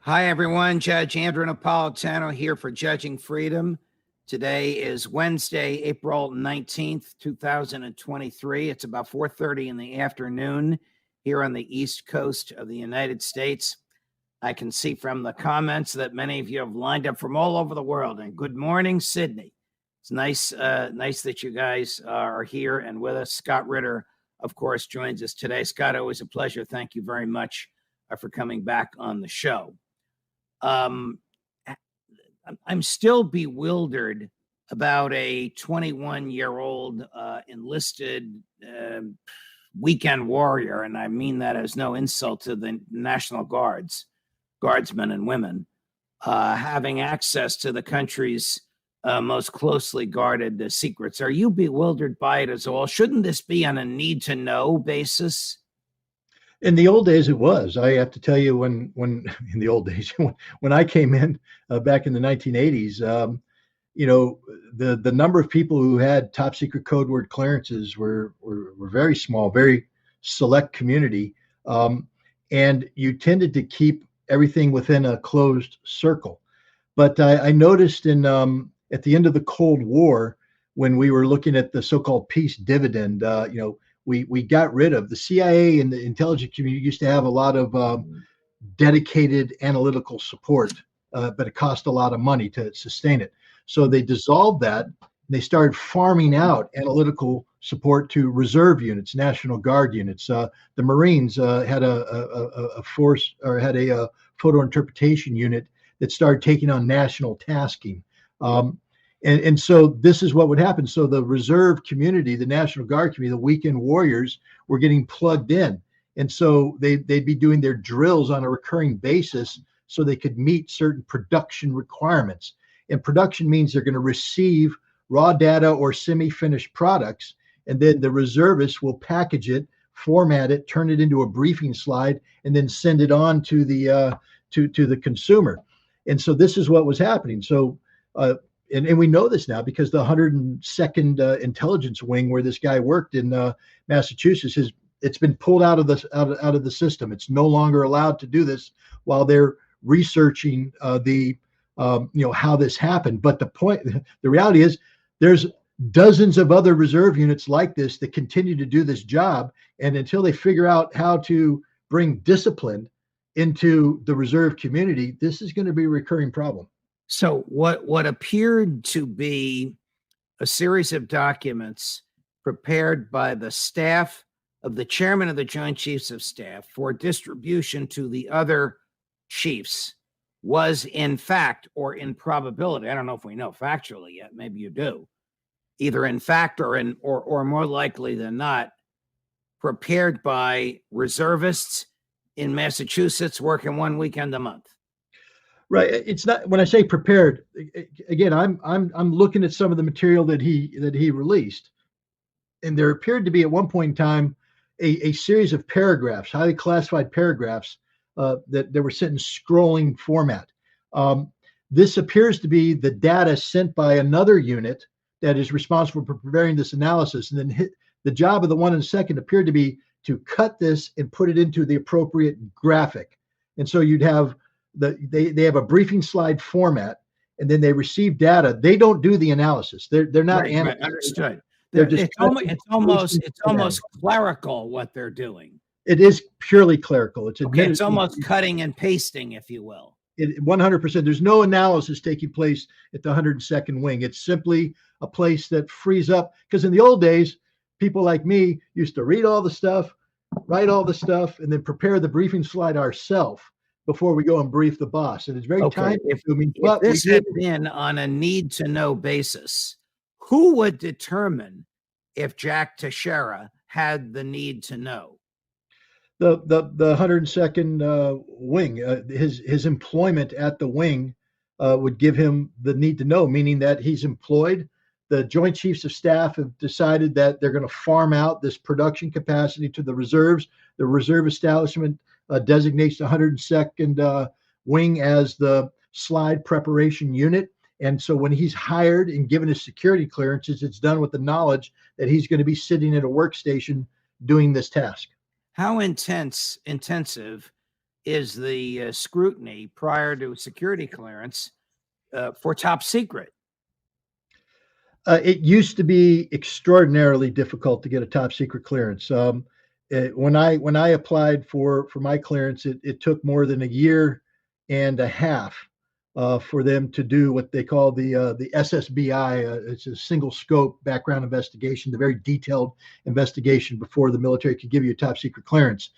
Hi, everyone. Judge Andrew Napolitano here for Judging Freedom. Today is Wednesday, April 19th, 2023. It's about 4:30 in the afternoon here on the East Coast of the United States. I can see from the comments that many of you have lined up from all over the world. And good morning, Sydney. It's nice that you guys are here and with us. Scott Ritter, of course, joins us today. Scott, always a pleasure. Thank you very much for coming back on the show. I'm still bewildered about a 21-year-old enlisted weekend warrior, and I mean that as no insult to the National guardsmen and women, having access to the country's most closely guarded secrets. Are you bewildered by it as all? Shouldn't this be on a need-to-know basis? In the old days, it was. I have to tell you, when in the old days, when I came in back in the 1980s, the number of people who had top secret code word clearances were very small, very select community, and you tended to keep everything within a closed circle. But I noticed at the end of the Cold War, when we were looking at the so-called peace dividend, we got rid of the CIA, and the intelligence community used to have a lot of dedicated analytical support, but it cost a lot of money to sustain it. So they dissolved that. And they started farming out analytical support to reserve units, National Guard units. The Marines had a force, or had a photo interpretation unit that started taking on national tasking. And so this is what would happen. So the reserve community, the National Guard community, the weekend warriors were getting plugged in. And so they'd be doing their drills on a recurring basis so they could meet certain production requirements. And production means they're going to receive raw data or semi-finished products, and then the reservists will package it, format it, turn it into a briefing slide, and then send it on to the to the consumer. And so this is what was happening. So and we know this now because the 102nd Intelligence Wing, where this guy worked in Massachusetts, it's been pulled out of the system. It's no longer allowed to do this while they're researching how this happened. But the reality is, there's dozens of other reserve units like this that continue to do this job, and until they figure out how to bring discipline into the reserve community, this is going to be a recurring problem. So what appeared to be a series of documents prepared by the staff of the chairman of the Joint Chiefs of Staff for distribution to the other chiefs was in fact, or in probability, I don't know if we know factually yet, maybe you do, either in fact or more likely than not, prepared by reservists in Massachusetts working one weekend a month. Right. It's not, when I say prepared, again, I'm looking at some of the material that he released, and there appeared to be at one point in time a series of paragraphs, highly classified paragraphs that were sent in scrolling format. This appears to be the data sent by another unit that is responsible for preparing this analysis, and then the job of the 102nd appeared to be to cut this and put it into the appropriate graphic. And so you'd have they have a briefing slide format, and then they receive data. They don't do the analysis. They're not right, understood. They're just it's almost clerical what they're doing. It is purely clerical. It's almost cutting and pasting, if you will. 100%. There's no analysis taking place at the 102nd Wing. It's simply a place that frees up, because in the old days, people like me used to read all the stuff, write all the stuff, and then prepare the briefing slide ourselves before we go and brief the boss. And it's very time-consuming. If this had been on a need-to-know basis, who would determine if Jack Teixeira had the need to know? The 102nd Wing, his employment at the wing would give him the need to know, meaning that he's employed. The Joint Chiefs of Staff have decided that they're going to farm out this production capacity to the reserves. The reserve establishment designates the 102nd Wing as the slide preparation unit. And so when he's hired and given his security clearances, it's done with the knowledge that he's going to be sitting at a workstation doing this task. How intensive is the scrutiny prior to security clearance for top secret? It used to be extraordinarily difficult to get a top secret clearance. When I applied for my clearance, it took more than a year and a half for them to do what they call the SSBI. It's a single scope background investigation, the very detailed investigation before the military could give you a top secret clearance.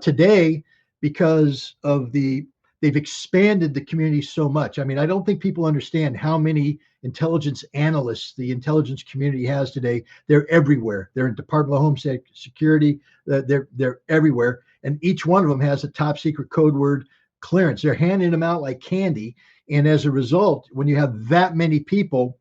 Today, because of they've expanded the community so much. I mean, I don't think people understand how many intelligence analysts the intelligence community has today. They're everywhere. They're in Department of Homeland Security. They're everywhere, and each one of them has a top secret code word clearance. They're handing them out like candy, and as a result, when you have that many people,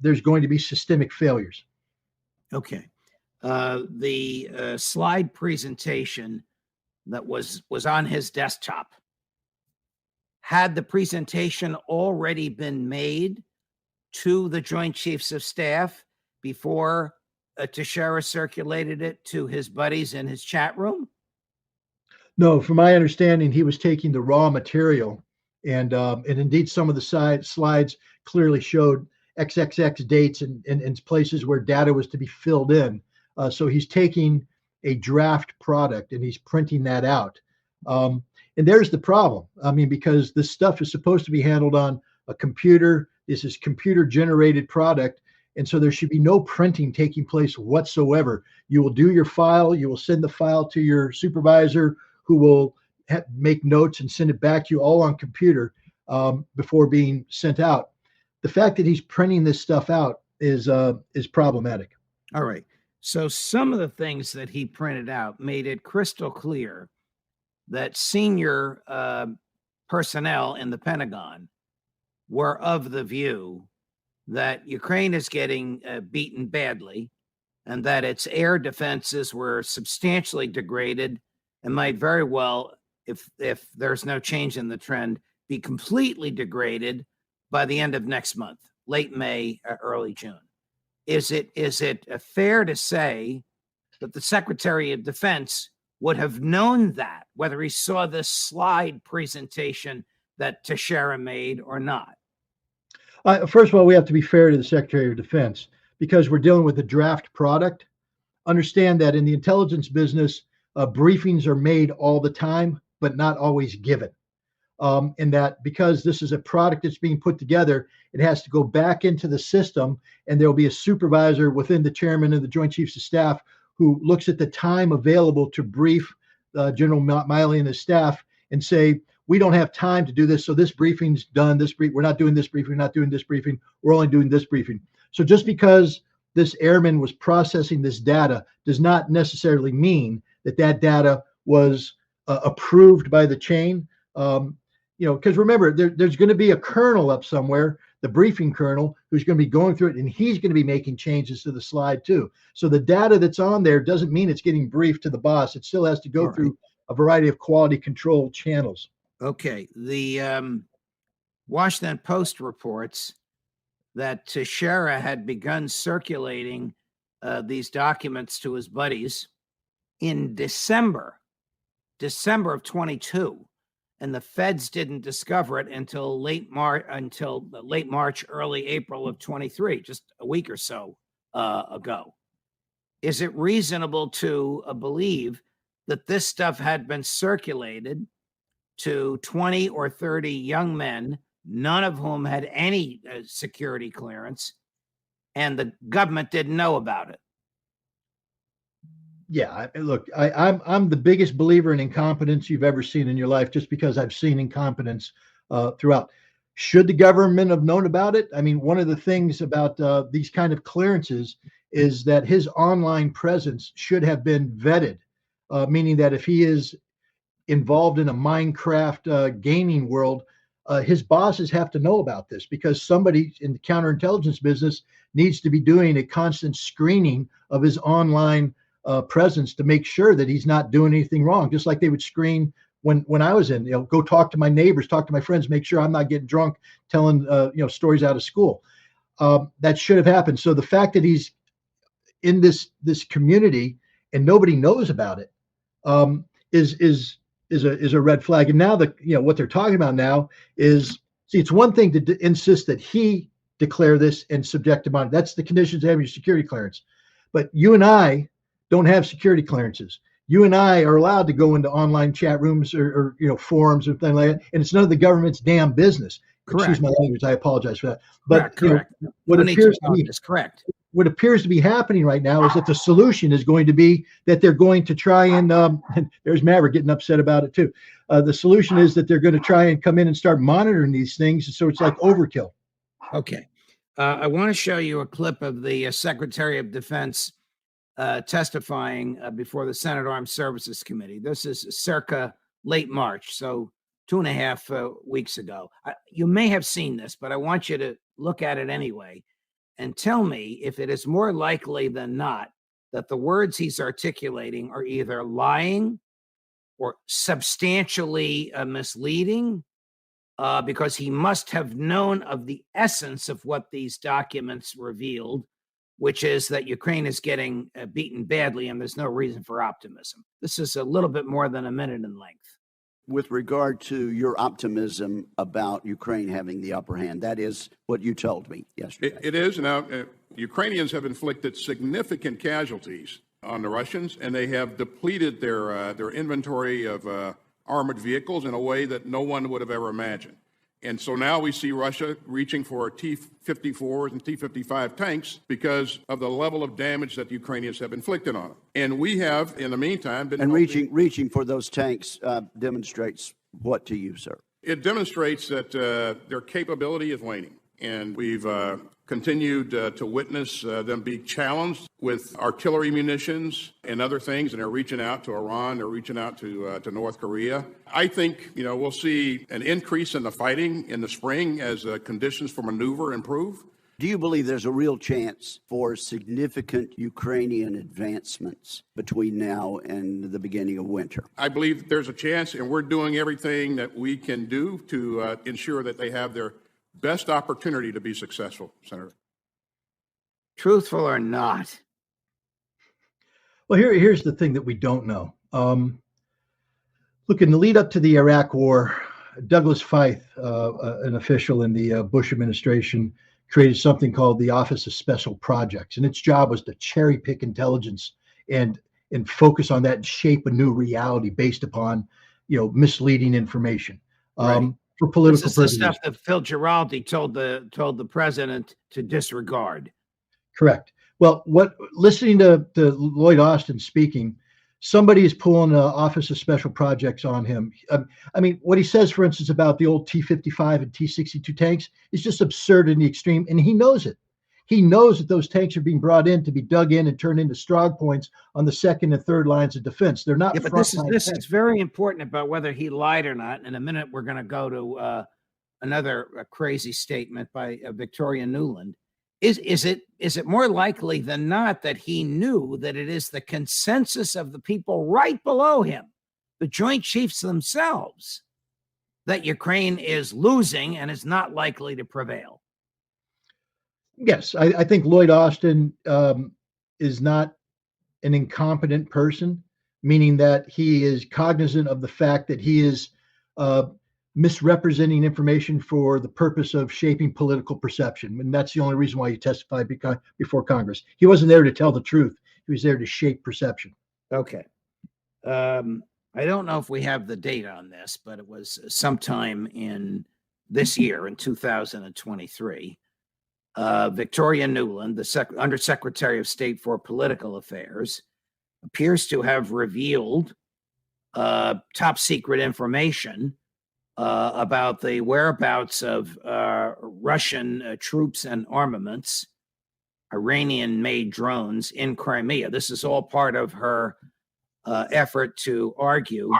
there's going to be systemic failures. Okay. The slide presentation that was on his desktop, had the presentation already been made to the Joint Chiefs of Staff before Teixeira circulated it to his buddies in his chat room? No, from my understanding, he was taking the raw material, and indeed some of the slides clearly showed XXX dates and places where data was to be filled in. So he's taking a draft product and he's printing that out. And there's the problem. I mean, because this stuff is supposed to be handled on a computer. This is computer generated product. And so there should be no printing taking place whatsoever. You will do your file. You will send the file to your supervisor, who will make notes and send it back to you all on computer before being sent out. The fact that he's printing this stuff out is problematic. All right. So some of the things that he printed out made it crystal clear that senior personnel in the Pentagon were of the view that Ukraine is getting beaten badly, and that its air defenses were substantially degraded and might very well, if there's no change in the trend, be completely degraded by the end of next month, late May, early June. Is it fair to say that the Secretary of Defense would have known that, whether he saw this slide presentation that Teixeira made or not? First of all, we have to be fair to the Secretary of Defense because we're dealing with a draft product. Understand that in the intelligence business, briefings are made all the time, but not always given. And that because this is a product that's being put together, it has to go back into the system, and there will be a supervisor within the chairman of the Joint Chiefs of Staff who looks at the time available to brief General Miley and his staff and say, we don't have time to do this, so this briefing's done. We're not doing this briefing, we're not doing this briefing, we're only doing this briefing. So just because this airman was processing this data does not necessarily mean that data was approved by the chain. Because remember, there's going to be a colonel up somewhere, the briefing colonel, who's going to be going through it, and he's going to be making changes to the slide too. So the data that's on there doesn't mean it's getting briefed to the boss. It still has to go through a variety of quality control channels. Okay. The Washington Post reports that Teixeira had begun circulating these documents to his buddies in December of 22. And the feds didn't discover it until late March, early April of 23, just a week or so ago. Is it reasonable to believe that this stuff had been circulated to 20 or 30 young men, none of whom had any security clearance, and the government didn't know about it? Yeah, look, I'm the biggest believer in incompetence you've ever seen in your life, just because I've seen incompetence throughout. Should the government have known about it? I mean, one of the things about these kind of clearances is that his online presence should have been vetted, meaning that if he is involved in a Minecraft gaming world, his bosses have to know about this, because somebody in the counterintelligence business needs to be doing a constant screening of his online presence to make sure that he's not doing anything wrong, just like they would screen when I was in, go talk to my neighbors, talk to my friends, make sure I'm not getting drunk, telling stories out of school. That should have happened. So the fact that he's in this community and nobody knows about it is is a red flag. And now what they're talking about now is, see, it's one thing to insist that he declare this and subject him on. That's the conditions of having your security clearance. But you and I don't have security clearances. You and I are allowed to go into online chat rooms or forums or things like that, and it's none of the government's damn business. Correct. Excuse my language. I apologize for that. But correct. What appears to be is correct. What appears to be happening right now is that the solution is going to be that they're going to try and there's Maverick getting upset about it too. The solution is that they're going to try and come in and start monitoring these things, so it's like overkill. Okay. I want to show you a clip of the Secretary of Defense testifying before the Senate Armed Services Committee. This is circa late March, so 2.5 weeks ago. You may have seen this, but I want you to look at it anyway and tell me if it is more likely than not that the words he's articulating are either lying or substantially misleading, because he must have known of the essence of what these documents revealed, which is that Ukraine is getting beaten badly and there's no reason for optimism. This is a little bit more than a minute in length. With regard to your optimism about Ukraine having the upper hand, that is what you told me yesterday. It is. Now, Ukrainians have inflicted significant casualties on the Russians, and they have depleted their inventory of armored vehicles in a way that no one would have ever imagined. And so now we see Russia reaching for T-54s and T-55 tanks because of the level of damage that the Ukrainians have inflicted on them. And we have, in the meantime, been... And reaching for those tanks demonstrates what to you, sir? It demonstrates that their capability is waning. And we've continued to witness them be challenged with artillery munitions and other things, and they're reaching out to Iran, they're reaching out to North Korea. I think, we'll see an increase in the fighting in the spring as conditions for maneuver improve. Do you believe there's a real chance for significant Ukrainian advancements between now and the beginning of winter? I believe there's a chance, and we're doing everything that we can do to ensure that they have their best opportunity to be successful, Senator. Truthful or not? Well, here's the thing that we don't know. Look, in the lead up to the Iraq War, Douglas Feith, an official in the Bush administration, created something called the Office of Special Projects, and its job was to cherry pick intelligence and focus on that and shape a new reality based upon misleading information. Right. For political purposes. This is the stuff that Phil Giraldi told the president to disregard. Correct. Well, listening to Lloyd Austin speaking, somebody is pulling the Office of Special Projects on him. I mean, what he says, for instance, about the old T-55 and T-62 tanks is just absurd in the extreme, and he knows it. He knows that those tanks are being brought in to be dug in and turned into strong points on the second and third lines of defense. They're not. Yeah, but this is very important about whether he lied or not. In a minute, we're going to go to another crazy statement by Victoria Nuland. Is it more likely than not that he knew that it is the consensus of the people right below him, the Joint Chiefs themselves, that Ukraine is losing and is not likely to prevail? Yes, I think Lloyd Austin is not an incompetent person, meaning that he is cognizant of the fact that he is misrepresenting information for the purpose of shaping political perception. And that's the only reason why he testified before Congress. He wasn't there to tell the truth. He was there to shape perception. Okay. I don't know if we have the date on this, but it was sometime in this year, in 2023. Victoria Nuland, the Undersecretary of State for Political Affairs, appears to have revealed top secret information about the whereabouts of Russian troops and armaments, Iranian-made drones in Crimea. This is all part of her effort to argue,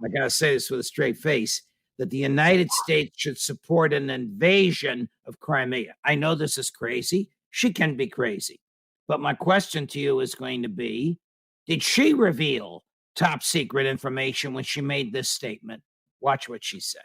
I got to say this with a straight face, that the United States should support an invasion of Crimea. I know this is crazy. She can be crazy. But my question to you is going to be, did she reveal top secret information when she made this statement? Watch what she said.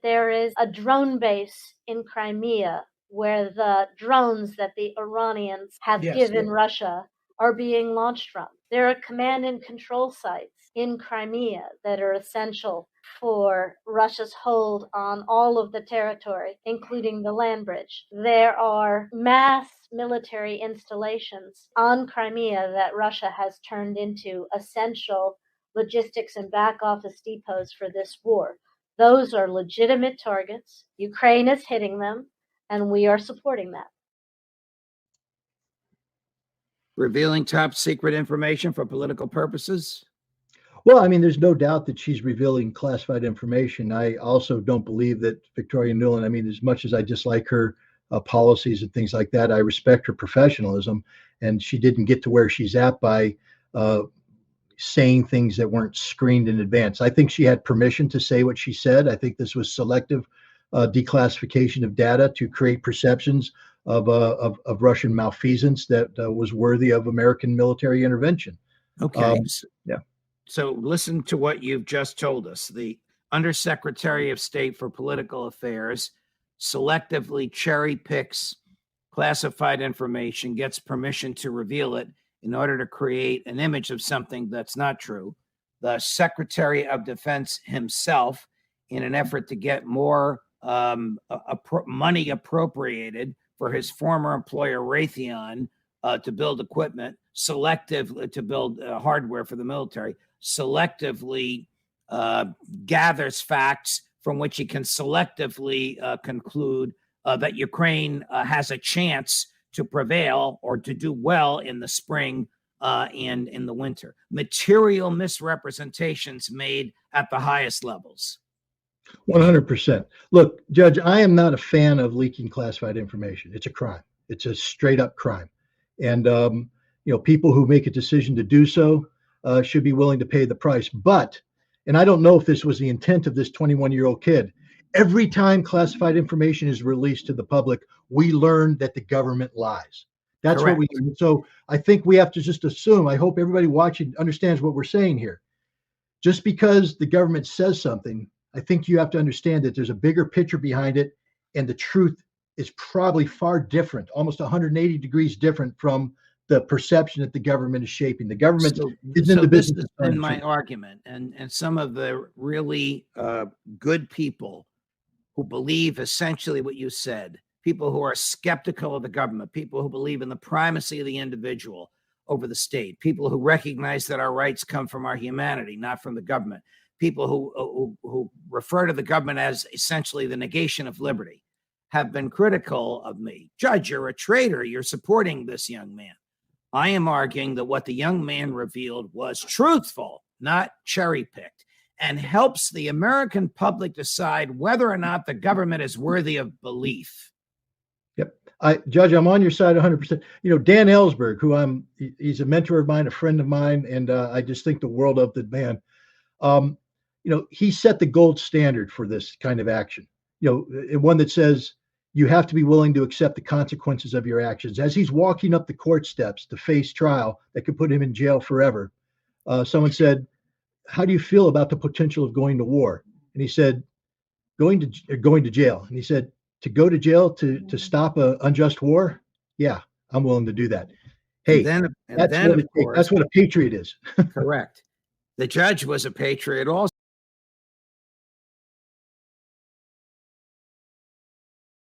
There is a drone base in Crimea where the drones that the Iranians have given Russia are being launched from. There are command and control sites in Crimea that are essential for Russia's hold on all of the territory, including the land bridge. There are mass military installations on Crimea that Russia has turned into essential logistics and back office depots for this war. Those are legitimate targets. Ukraine is hitting them, and we are supporting that. Revealing top secret information for political purposes? Well, I mean, there's no doubt that she's revealing classified information. I also don't believe that Victoria Nuland, I mean, as much as I dislike her policies and things like that, I respect her professionalism, and she didn't get to where she's at by saying things that weren't screened in advance. I think she had permission to say what she said. I think this was selective declassification of data to create perceptions of Russian malfeasance that was worthy of American military intervention. Okay. Yeah. So listen to what you've just told us. The Undersecretary of State for Political Affairs selectively cherry picks classified information, gets permission to reveal it in order to create an image of something that's not true. The Secretary of Defense himself, in an effort to get more money appropriated for his former employer Raytheon to build equipment, selectively to build hardware for the military, selectively gathers facts from which he can selectively conclude that Ukraine has a chance to prevail or to do well in the spring and in the winter. Material misrepresentations made at the highest levels. 100%. Look, Judge, I am not a fan of leaking classified information. It's a crime. It's a straight up crime. And, people who make a decision to do so should be willing to pay the price. But, and I don't know if this was the intent of this 21-year-old kid, every time classified information is released to the public, we learn that the government lies. That's Correct. what we do. So I think we have to just assume, I hope everybody watching understands what we're saying here. Just because the government says something, I think you have to understand that there's a bigger picture behind it, and the truth is probably far different, almost 180 degrees different from the perception that the government is shaping. The government is in the business. This has been my argument, and some of the really good people who believe essentially what you said, people who are skeptical of the government, people who believe in the primacy of the individual over the state, people who recognize that our rights come from our humanity, not from the government, people who refer to the government as essentially the negation of liberty, have been critical of me. Judge, you're a traitor. You're supporting this young man. I am arguing that what the young man revealed was truthful, not cherry-picked, and helps the American public decide whether or not the government is worthy of belief. Yep. Judge, I'm on your side 100%. Dan Ellsberg, he's a mentor of mine, a friend of mine, and I just think the world of the man. He set the gold standard for this kind of action. One that says you have to be willing to accept the consequences of your actions. As he's walking up the court steps to face trial that could put him in jail forever, someone said, "How do you feel about the potential of going to war?" And he said, going to jail. And he said, "To go to jail to stop an unjust war? Yeah, I'm willing to do that." Hey, that's what a patriot is. Correct. The judge was a patriot also.